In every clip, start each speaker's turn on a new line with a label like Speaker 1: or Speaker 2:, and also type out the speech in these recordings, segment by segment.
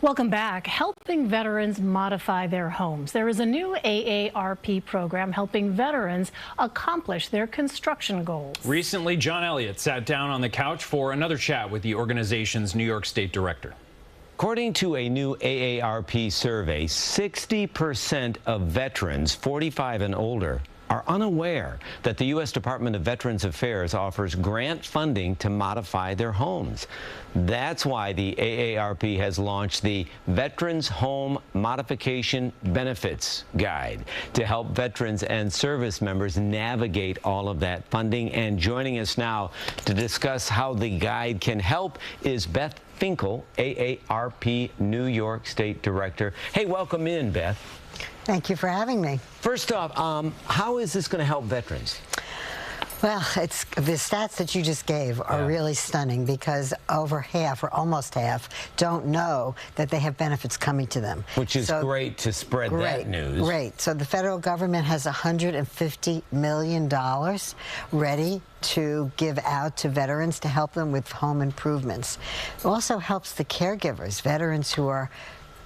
Speaker 1: Welcome back. Helping veterans modify their homes. There is a new AARP program helping veterans accomplish their construction goals.
Speaker 2: Recently, John Elliott sat down on the couch for another chat with the organization's New York State director.
Speaker 3: According to a new AARP survey, 60% of veterans 45 and older are unaware that the U.S. Department of Veterans Affairs offers grant funding to modify their homes. That's why the AARP has launched the Veterans Home Modification Benefits Guide to help veterans and service members navigate all of that funding. And joining us now to discuss how the guide can help is Beth Finkel, AARP New York State Director. Hey, welcome in, Beth.
Speaker 4: Thank you for having me.
Speaker 3: First off, how is this going to help veterans?
Speaker 4: Well, the stats that you just gave are really stunning because over half or almost half don't know that they have benefits coming to them.
Speaker 3: Which is great to spread that news.
Speaker 4: Great. So the federal government has $150 million ready to give out to veterans to help them with home improvements. It also helps the caregivers, veterans who are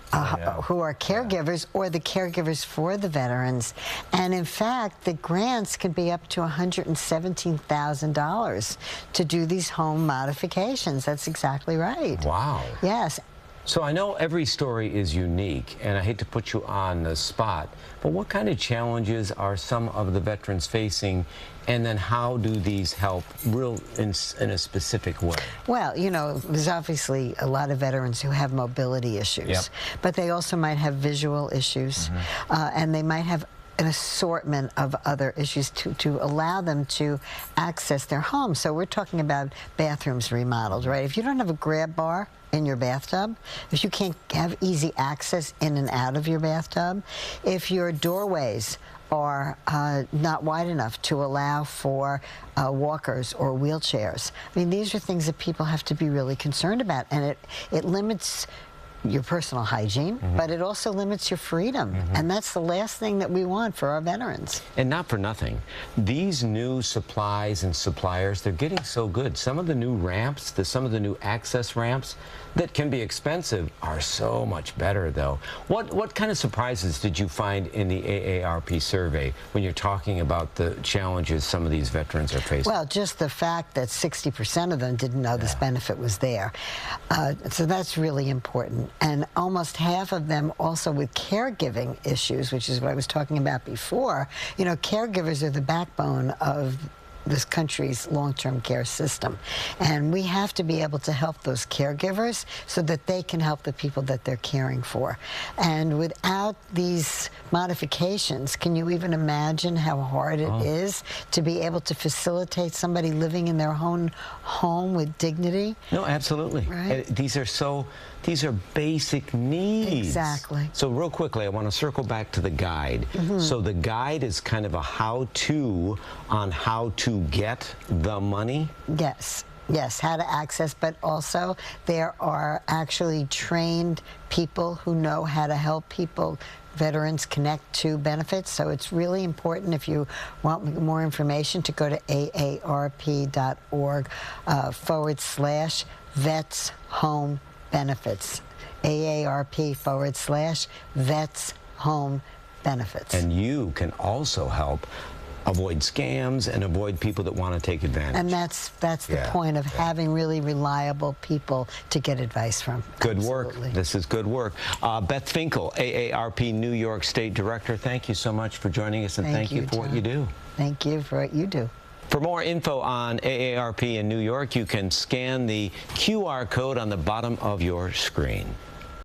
Speaker 4: caregivers or the caregivers for the veterans. And in fact, the grants can be up to $117,000 to do these home modifications. That's exactly right.
Speaker 3: Wow.
Speaker 4: Yes.
Speaker 3: So I know every story is unique, and I hate to put you on the spot, but what kind of challenges are some of the veterans facing, and then how do these help in a specific way? Well,
Speaker 4: you know, there's obviously a lot of veterans who have mobility issues, but they also might have visual issues, and they might have an assortment of other issues to allow them to access their home. So we're talking about bathrooms remodeled, right? If you don't have a grab bar in your bathtub, if you can't have easy access in and out of your bathtub, if your doorways are not wide enough to allow for walkers or wheelchairs. I mean, these are things that people have to be really concerned about, and it limits your personal hygiene, but it also limits your freedom. And that's the last thing that we want for our veterans.
Speaker 3: And not for nothing, these new supplies and suppliers, they're getting so good. Some of the new ramps, some of the new access ramps that can be expensive are so much better, though. What kind of surprises did you find in the AARP survey when you're talking about the challenges some of these veterans are facing?
Speaker 4: Well, just the fact that 60% of them didn't know this benefit was there. So that's really important. And almost half of them also with caregiving issues, which is what I was talking about before. You know, caregivers are the backbone of this country's long-term care system. And we have to be able to help those caregivers so that they can help the people that they're caring for. And without these modifications, can you even imagine how hard it is to be able to facilitate somebody living in their own home with dignity?
Speaker 3: No, absolutely.
Speaker 4: Right?
Speaker 3: These are basic needs.
Speaker 4: Exactly.
Speaker 3: So real quickly, I want to circle back to the guide. So the guide is kind of a how-to on how to get the money?
Speaker 4: Yes. Yes, how to access, but also there are actually trained people who know how to help veterans connect to benefits. So it's really important, if you want more information, to go to aarp.org/Vets Home Benefits. AARP/Vets Home Benefits.
Speaker 3: And you can also help avoid scams and avoid people that want to take advantage.
Speaker 4: And that's the point of having really reliable people to get advice from.
Speaker 3: Good work. This is good work. Beth Finkel, AARP New York State Director, thank you so much for joining us, and thank you for what you do.
Speaker 4: Thank you for what you do.
Speaker 3: For more info on AARP in New York, you can scan the QR code on the bottom of your screen.